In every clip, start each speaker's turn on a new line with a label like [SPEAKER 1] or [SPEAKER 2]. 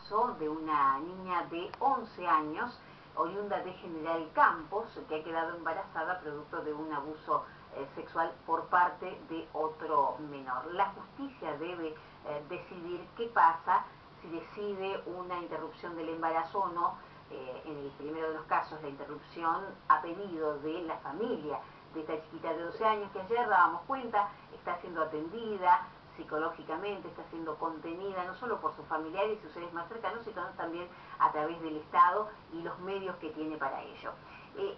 [SPEAKER 1] caso de una niña de 11 años, oriunda de General Campos, que ha quedado embarazada producto de un abuso sexual por parte de otro menor. La justicia debe decidir qué pasa, si decide una interrupción del embarazo o no. En el primero de los casos, la interrupción a pedido de la familia de esta chiquita de 12 años, que ayer dábamos cuenta, está siendo atendida psicológicamente, está siendo contenida no solo por sus familiares y sus seres más cercanos, sino también a través del Estado y los medios que tiene para ello.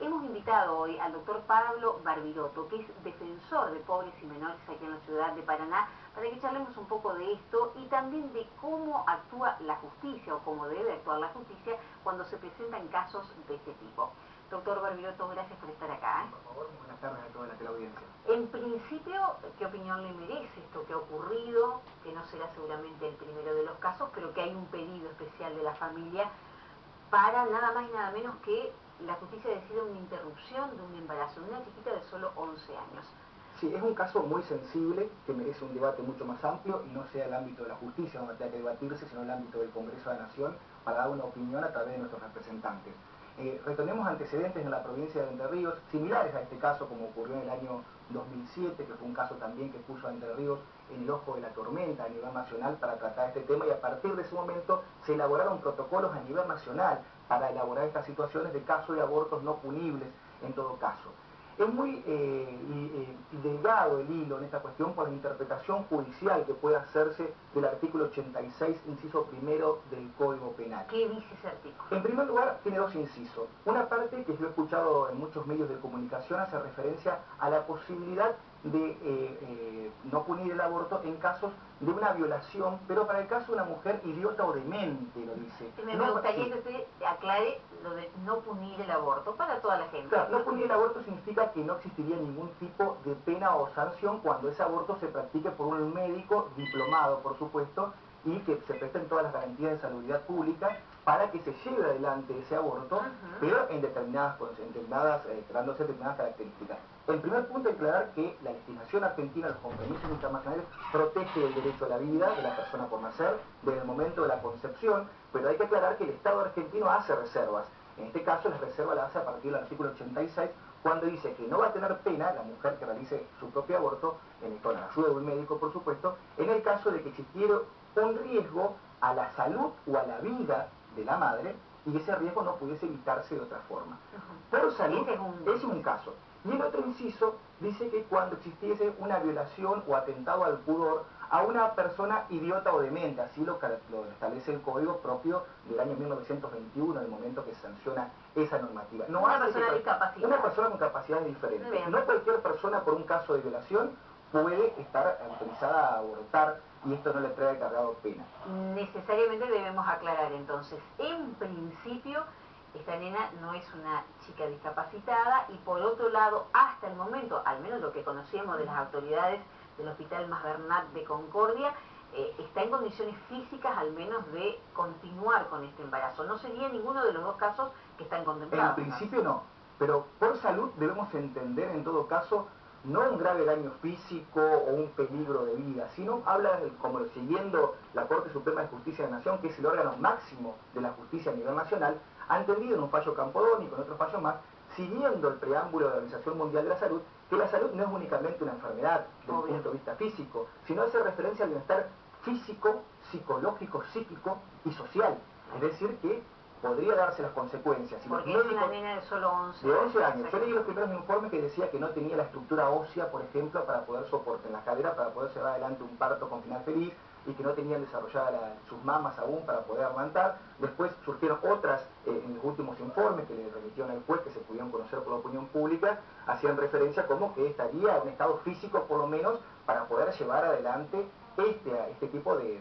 [SPEAKER 1] Hemos invitado hoy al doctor Pablo Barbiroto, que es defensor de pobres y menores aquí en la ciudad de Paraná, para que charlemos un poco de esto y también de cómo actúa la justicia o cómo debe actuar la justicia cuando se presentan casos de este tipo. Doctor Barbiroto, gracias por estar acá.
[SPEAKER 2] Por favor, buenas tardes a toda la teleaudiencia.
[SPEAKER 1] En principio, ¿qué opinión le merece esto que ha ocurrido? Que no será seguramente el primero de los casos, pero que hay un pedido especial de la familia para nada más y nada menos que la justicia decida una interrupción de un embarazo de una chiquita de solo 11 años.
[SPEAKER 2] Sí, es un caso muy sensible que merece un debate mucho más amplio y no sea el ámbito de la justicia donde tenga que debatirse, sino el ámbito del Congreso de la Nación para dar una opinión a través de nuestros representantes. Retornemos antecedentes en la provincia de Entre Ríos, similares a este caso como ocurrió en el año 2007, que fue un caso también que puso a Entre Ríos en el ojo de la tormenta a nivel nacional para tratar este tema, y a partir de ese momento se elaboraron protocolos a nivel nacional para elaborar estas situaciones de casos de abortos no punibles en todo caso. Es muy delgado el hilo en esta cuestión por la interpretación judicial que puede hacerse del artículo 86, inciso primero del Código Penal.
[SPEAKER 1] ¿Qué dice ese artículo?
[SPEAKER 2] En primer lugar, tiene dos incisos. Una parte que yo he escuchado en muchos medios de comunicación hace referencia a la posibilidad de no punir el aborto en casos de una violación, pero para el caso de una mujer idiota o demente, lo dice.
[SPEAKER 1] Me gustaría que usted aclare lo de no punir el aborto para toda la gente.
[SPEAKER 2] Claro, no punir el aborto significa que no existiría ningún tipo de pena o sanción cuando ese aborto se practique por un médico diplomado, por supuesto, y que se presten todas las garantías de salubridad pública para que se lleve adelante ese aborto, pero en dándose determinadas características. El primer punto es aclarar que la legislación argentina, los compromisos internacionales, protege el derecho a la vida de la persona por nacer desde el momento de la concepción, pero hay que aclarar que el Estado argentino hace reservas. En este caso, la reserva la hace a partir del artículo 86, cuando dice que no va a tener pena la mujer que realice su propio aborto, con la ayuda de un médico, por supuesto, en el caso de que existiera un riesgo a la salud o a la vida de la madre y ese riesgo no pudiese evitarse de otra forma. Por salud, es un caso. Y el otro inciso dice que cuando existiese una violación o atentado al pudor a una persona idiota o demente, así lo establece el código propio del año 1921, en el momento que se sanciona esa normativa. No
[SPEAKER 1] una persona discapacitada.
[SPEAKER 2] Una persona con capacidades diferentes. No cualquier persona por un caso de violación puede estar autorizada a abortar y esto no le trae cargado pena.
[SPEAKER 1] Necesariamente debemos aclarar entonces, en principio, esta nena no es una chica discapacitada y por otro lado, hasta el momento, al menos lo que conocíamos de las autoridades del Hospital Mas Bernat de Concordia, está en condiciones físicas al menos de continuar con este embarazo. No sería ninguno de los dos casos que están contemplados.
[SPEAKER 2] En principio no, pero por salud debemos entender en todo caso no un grave daño físico o un peligro de vida, sino habla, como siguiendo la Corte Suprema de Justicia de la Nación, que es el órgano máximo de la justicia a nivel nacional, ha entendido en un fallo Campodónico, en otro fallo más, siguiendo el preámbulo de la Organización Mundial de la Salud, que la salud no es únicamente una enfermedad desde el punto de vista físico, sino hace referencia al bienestar físico, psicológico, psíquico y social. Es decir, que podría darse las consecuencias. Si
[SPEAKER 1] porque
[SPEAKER 2] los
[SPEAKER 1] médicos, es una nena de solo 11
[SPEAKER 2] de 11 años. Yo leí los primeros informes que decía que no tenía la estructura ósea, por ejemplo, para poder soportar en la cadera, para poder llevar adelante un parto con final feliz, y que no tenían desarrolladas sus mamas aún para poder aguantar. Después surgieron otras, en los últimos informes que le remitieron al juez, que se pudieron conocer por la opinión pública, hacían referencia como que estaría en un estado físico por lo menos para poder llevar adelante este tipo de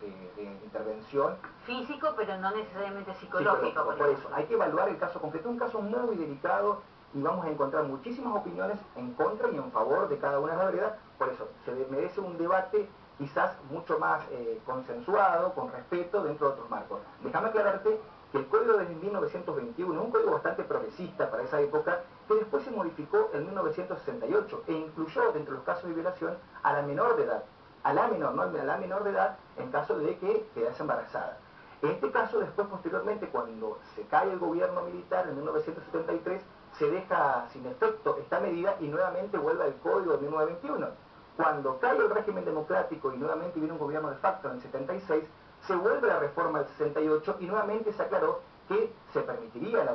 [SPEAKER 2] intervención.
[SPEAKER 1] Físico, pero no necesariamente psicológico.
[SPEAKER 2] Por eso, hay que evaluar el caso concreto, un caso muy delicado, y vamos a encontrar muchísimas opiniones en contra y en favor de cada una de las veredas. Por eso, se merece un debate quizás mucho más consensuado, con respeto, dentro de otros marcos. Déjame aclararte que el código de 1921, un código bastante progresista para esa época, que después se modificó en 1968 e incluyó dentro de los casos de violación a la menor de edad, a la menor, no a la menor de edad, en caso de que quedase embarazada. En este caso, después, posteriormente, cuando se cae el gobierno militar en 1973, se deja sin efecto esta medida y nuevamente vuelve al Código de 1921. Cuando cae el régimen democrático y nuevamente viene un gobierno de facto en el 76, se vuelve la reforma del 68 y nuevamente se aclaró que se permitiría el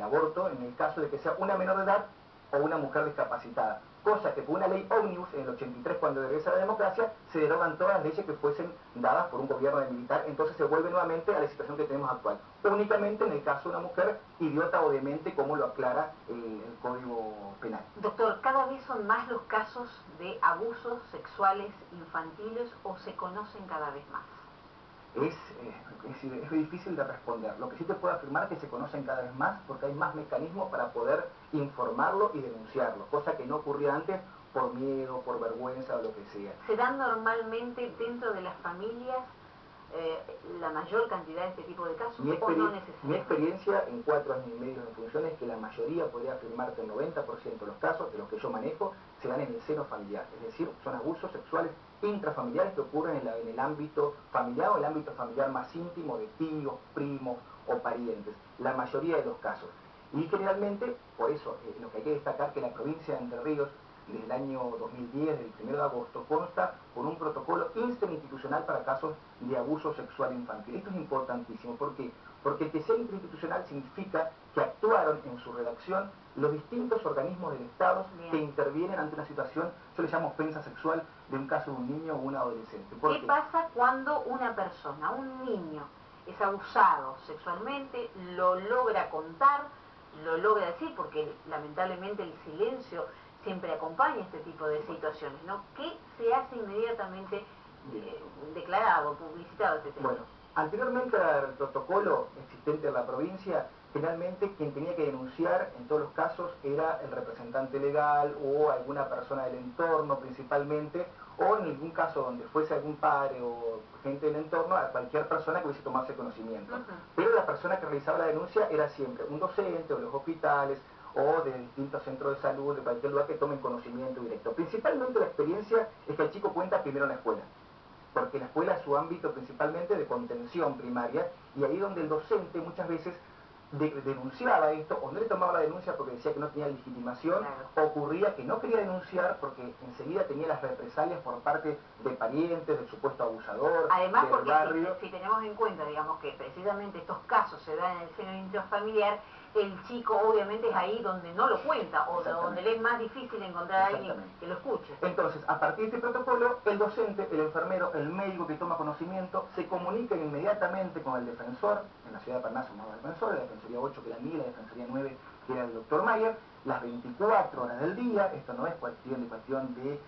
[SPEAKER 2] aborto en el caso de que sea una menor de edad o una mujer discapacitada. Cosa que por una ley ómnibus en el 83, cuando regresa la democracia, se derogan todas las leyes que fuesen dadas por un gobierno de militar, entonces se vuelve nuevamente a la situación que tenemos actual. Únicamente en el caso de una mujer idiota o demente, como lo aclara el Código Penal.
[SPEAKER 1] Doctor, ¿cada vez son más los casos de abusos sexuales infantiles o se conocen cada vez más?
[SPEAKER 2] Es difícil de responder. Lo que sí te puedo afirmar es que se conocen cada vez más porque hay más mecanismos para poder informarlo y denunciarlo, cosa que no ocurría antes por miedo, por vergüenza o lo que sea.
[SPEAKER 1] ¿Se dan normalmente dentro de las familias la mayor cantidad de este tipo de casos o no necesariamente?
[SPEAKER 2] Mi experiencia en 4 años y medio en función es que la mayoría, podría afirmar que el 90% de los casos, de los que yo manejo, se dan en el seno familiar, es decir, son abusos sexuales intrafamiliares que ocurren en el ámbito familiar o el ámbito familiar más íntimo de tíos, primos o parientes, la mayoría de los casos. Y generalmente, por eso, lo que hay que destacar que la provincia de Entre Ríos, desde el año 2010, del 1 de agosto, consta con un protocolo interinstitucional para casos de abuso sexual infantil. Esto es importantísimo. ¿Por qué? Porque el que sea interinstitucional significa que actuaron en su redacción los distintos organismos del Estado que intervienen ante una situación, yo le llamo ofensa sexual, de un caso de un niño o un adolescente.
[SPEAKER 1] ¿Qué pasa cuando una persona, un niño, es abusado sexualmente, lo logra contar, lo logra decir, porque lamentablemente el silencio siempre acompaña este tipo de situaciones, ¿no? ¿Qué se hace inmediatamente declarado, publicitado este tema?
[SPEAKER 2] Bueno, anteriormente al protocolo existente en la provincia, generalmente quien tenía que denunciar en todos los casos era el representante legal o alguna persona del entorno principalmente, o en algún caso donde fuese algún padre o gente del entorno, a cualquier persona que hubiese tomado ese conocimiento. Pero la persona que realizaba la denuncia era siempre un docente o de los hospitales o de distintos centros de salud, de cualquier lugar que tomen conocimiento directo. Principalmente la experiencia es que el chico cuenta primero en la escuela, porque la escuela es su ámbito principalmente de contención primaria, y ahí donde el docente muchas veces denunciaba esto, o no le tomaba la denuncia porque decía que no tenía legitimación, o ocurría que no quería denunciar porque enseguida tenía las represalias por parte de parientes, del supuesto abusador,
[SPEAKER 1] además
[SPEAKER 2] del
[SPEAKER 1] porque
[SPEAKER 2] barrio.
[SPEAKER 1] Si tenemos en cuenta, digamos, que precisamente estos casos se dan en el seno intrafamiliar, el chico obviamente es ahí donde no lo cuenta, o donde le es más difícil encontrar a alguien que lo escuche.
[SPEAKER 2] Entonces, a partir de este protocolo, el docente, el enfermero, el médico que toma conocimiento, se comunica inmediatamente con el defensor. En la ciudad de Paraná somos defensores, la Defensoría 8 que era mía, la Defensoría 9 que era el doctor Mayer, las 24 horas del día. Esto no es cuestión de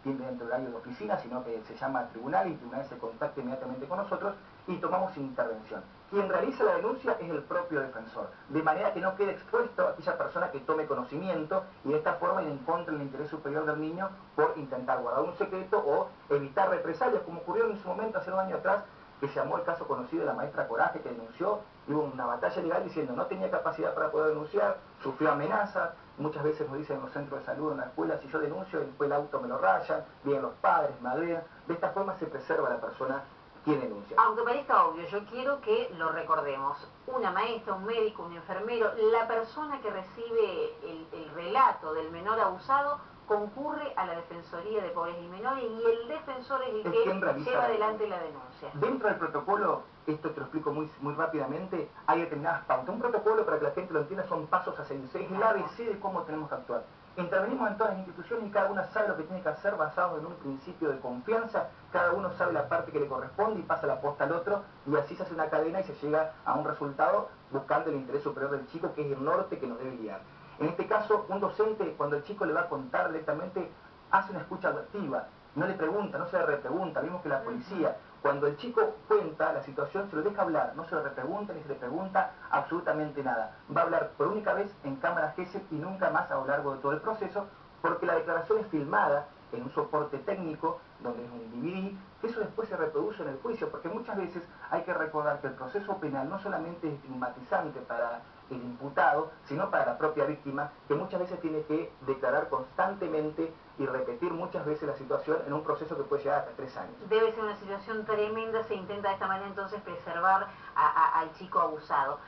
[SPEAKER 2] tiempo dentro del horario de oficina, sino que se llama tribunal y el tribunal se contacta inmediatamente con nosotros y tomamos intervención. Quien realiza la denuncia es el propio defensor, de manera que no quede expuesto a aquella persona que tome conocimiento y de esta forma ir en contra del interés superior del niño por intentar guardar un secreto o evitar represalias, como ocurrió en su momento hace 2 años atrás, que se llamó el caso conocido de la maestra Coraje, que denunció, y hubo una batalla legal diciendo no tenía capacidad para poder denunciar, sufrió amenazas. Muchas veces nos dicen en los centros de salud, en la escuela, si yo denuncio, después el auto me lo rayan, vienen los padres, me agredan. De esta forma se preserva a la persona quien denuncia.
[SPEAKER 1] Aunque parezca obvio, yo quiero que lo recordemos. Una maestra, un médico, un enfermero, la persona que recibe el relato del menor abusado concurre a la Defensoría de Pobres y Menores y el defensor es el que lleva adelante la denuncia.
[SPEAKER 2] Dentro del protocolo, esto te lo explico muy rápidamente, hay determinadas pautas. Un protocolo, para que la gente lo entienda, son pasos a seguir. Es el ABC de cómo tenemos que actuar. Intervenimos en todas las instituciones y cada una sabe lo que tiene que hacer basado en un principio de confianza. Cada uno sabe la parte que le corresponde y pasa la posta al otro, y así se hace una cadena y se llega a un resultado buscando el interés superior del chico, que es el norte que nos debe guiar. En este caso, un docente, cuando el chico le va a contar directamente, hace una escucha activa, no le pregunta, no se le repregunta, mismo que la policía. Cuando el chico cuenta la situación, se lo deja hablar, no se le repregunta ni se le pregunta absolutamente nada. Va a hablar por única vez en cámara GESEL y nunca más a lo largo de todo el proceso, porque la declaración es filmada en un soporte técnico, donde es un DVD, que eso después se reproduce en el juicio, porque muchas veces hay que recordar que el proceso penal no solamente es estigmatizante para el imputado, sino para la propia víctima, que muchas veces tiene que declarar constantemente y repetir muchas veces la situación en un proceso que puede llegar hasta 3 años.
[SPEAKER 1] Debe ser una situación tremenda, se intenta de esta manera entonces preservar al chico abusado.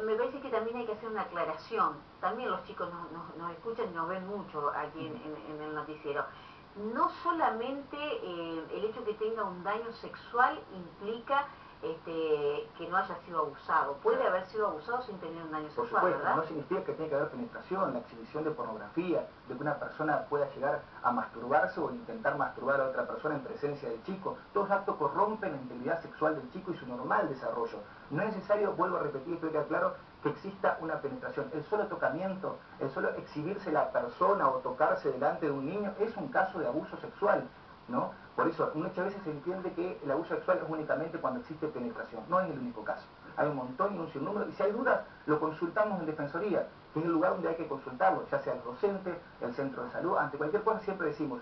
[SPEAKER 1] Me parece que también hay que hacer una aclaración, también los chicos nos escuchan y nos ven mucho aquí en el noticiero. No solamente el hecho que tenga un daño sexual implica que no haya sido abusado. Puede haber sido abusado sin tener un daño sexual,
[SPEAKER 2] por supuesto,
[SPEAKER 1] ¿verdad?
[SPEAKER 2] no significa que tenga que haber penetración, la exhibición de pornografía, de que una persona pueda llegar a masturbarse o intentar masturbar a otra persona en presencia del chico. Todos actos corrompen la integridad sexual del chico y su normal desarrollo. No es necesario, vuelvo a repetir, espero que quede claro, que exista una penetración. El solo tocamiento, el solo exhibirse la persona o tocarse delante de un niño es un caso de abuso sexual, ¿no? Por eso, muchas veces se entiende que el abuso sexual es únicamente cuando existe penetración. No es el único caso. Hay un montón y un sinnúmero, y si hay dudas, lo consultamos en Defensoría, que es el lugar donde hay que consultarlo, ya sea el docente, el centro de salud, ante cualquier cosa siempre decimos,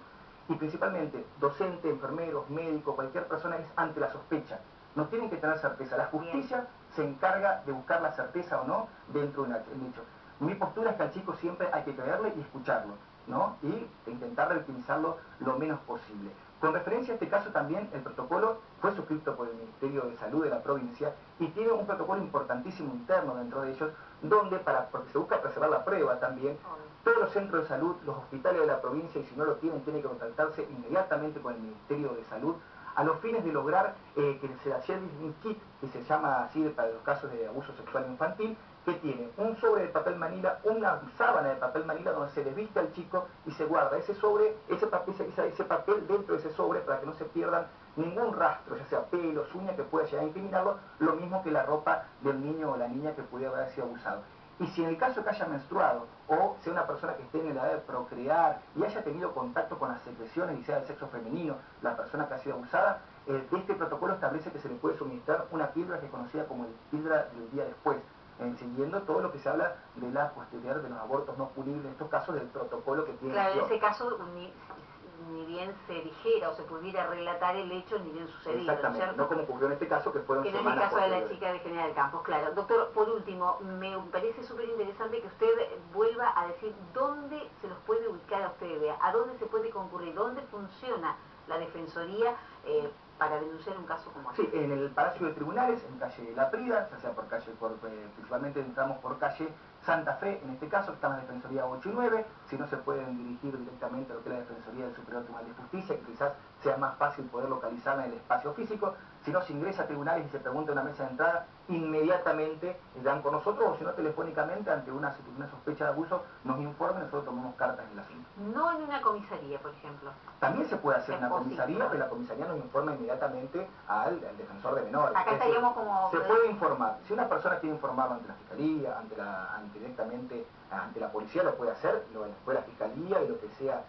[SPEAKER 2] y principalmente docente, enfermeros, médicos, cualquier persona es ante la sospecha. No tienen que tener certeza. La justicia se encarga de buscar la certeza o no dentro de un hecho. Mi postura es que al chico siempre hay que creerle y escucharlo, ¿no? Y intentar reutilizarlo lo menos posible. Con referencia a este caso también, el protocolo fue suscrito por el Ministerio de Salud de la provincia y tiene un protocolo importantísimo interno dentro de ellos, donde, porque se busca preservar la prueba también, todos los centros de salud, los hospitales de la provincia, y si no lo tienen, tienen que contactarse inmediatamente con el Ministerio de Salud, a los fines de lograr que se lleve un kit, que se llama así para los casos de abuso sexual infantil, que tiene un sobre de papel manila, una sábana de papel manila donde se desviste al chico y se guarda ese sobre, ese papel dentro de ese sobre para que no se pierdan ningún rastro, ya sea pelos, uñas que pueda llegar a incriminarlo, lo mismo que la ropa del niño o la niña que pudiera haber sido abusado. Y si en el caso que haya menstruado o sea una persona que esté en la edad de procrear y haya tenido contacto con las secreciones y sea del sexo femenino, la persona que ha sido abusada, este protocolo establece que se le puede suministrar una píldora que es conocida como la píldora del día después, siguiendo todo lo que se habla de la posterior de los abortos no punibles, en estos casos del protocolo que tiene.
[SPEAKER 1] Claro, en ese caso ni bien se dijera o se pudiera relatar el hecho, ni bien sucedido.
[SPEAKER 2] Exactamente, ¿no es cierto? No como ocurrió en este caso, que fueron
[SPEAKER 1] semanas posteriores. Que no es el caso de la chica de General Campos, claro. Doctor, por último, me parece súper interesante que usted vuelva a decir dónde se los puede ubicar a ustedes, a dónde se puede concurrir, dónde funciona la Defensoría para denunciar un caso como este.
[SPEAKER 2] Sí, en el Palacio de Tribunales, en calle La Prida, ya sea principalmente entramos por calle Santa Fe, en este caso está en la Defensoría 8 y 9, si no se pueden dirigir directamente a lo que es la Defensoría del Superior Tribunal de Justicia, que quizás sea más fácil poder localizarla en el espacio físico. Si no, se ingresa a tribunales y se pregunta en una mesa de entrada, inmediatamente dan con nosotros, o si no, telefónicamente ante una sospecha de abuso, nos informen, nosotros tomamos cartas en el asunto.
[SPEAKER 1] No en una comisaría, por ejemplo.
[SPEAKER 2] También se puede hacer una comisaría, pero la comisaría nos informa inmediatamente al defensor de menores.
[SPEAKER 1] Acá estaríamos como...
[SPEAKER 2] Se puede informar. Si una persona quiere informarlo ante la fiscalía, directamente ante la policía, lo puede hacer, después la fiscalía y lo que sea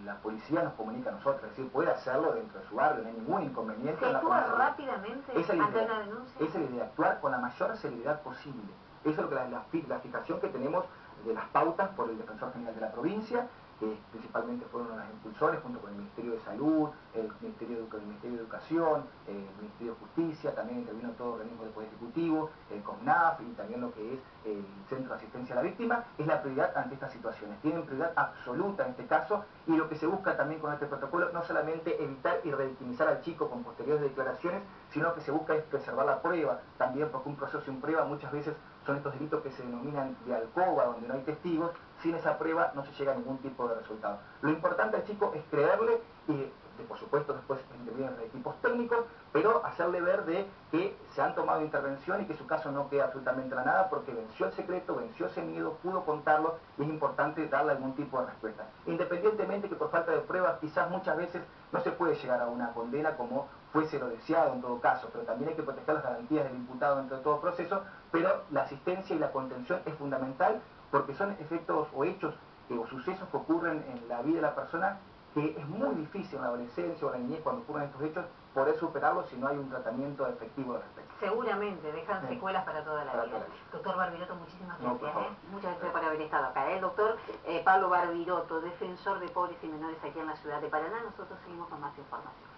[SPEAKER 2] la policía nos comunica a nosotros, es decir, puede hacerlo dentro de su barrio, no hay ningún inconveniente.
[SPEAKER 1] ¿Se actúa rápidamente ante una denuncia?
[SPEAKER 2] Esa es la idea, actuar con la mayor celeridad posible. Eso es lo que la fijación que tenemos de las pautas por el Defensor General de la provincia, que principalmente fueron los impulsores junto con el Ministerio de Salud, el Ministerio de Educación, el Ministerio de Justicia, también intervino todo el organismo del Poder Ejecutivo, el CONAF y también lo que es el Centro de Asistencia a la Víctima, es la prioridad ante estas situaciones. Tienen prioridad absoluta en este caso y lo que se busca también con este protocolo no solamente evitar y revictimizar al chico con posteriores declaraciones, sino que se busca es preservar la prueba, también porque un proceso sin prueba muchas veces son estos delitos que se denominan de alcoba, donde no hay testigos, sin esa prueba no se llega a ningún tipo de resultado. Lo importante al chico es creerle y por supuesto después intervienen los equipos técnicos, pero hacerle ver de que se han tomado intervención y que su caso no queda absolutamente a nada porque venció el secreto, venció ese miedo, pudo contarlo y es importante darle algún tipo de respuesta. Independientemente que por falta de pruebas quizás muchas veces no se puede llegar a una condena como fuese lo deseado en todo caso, pero también hay que proteger las garantías del imputado dentro de todo proceso, pero la asistencia y la contención es fundamental porque son efectos o hechos o sucesos que ocurren en la vida de la persona que es muy difícil en la adolescencia o en la niñez cuando ocurren estos hechos poder superarlos si no hay un tratamiento efectivo al respecto.
[SPEAKER 1] Seguramente, dejan secuelas para toda la vida. Doctor Barbiroto, muchísimas gracias. Muchas gracias por haber estado acá. El doctor Pablo Barbiroto, defensor de pobres y menores aquí en la ciudad de Paraná. Nosotros seguimos con más información.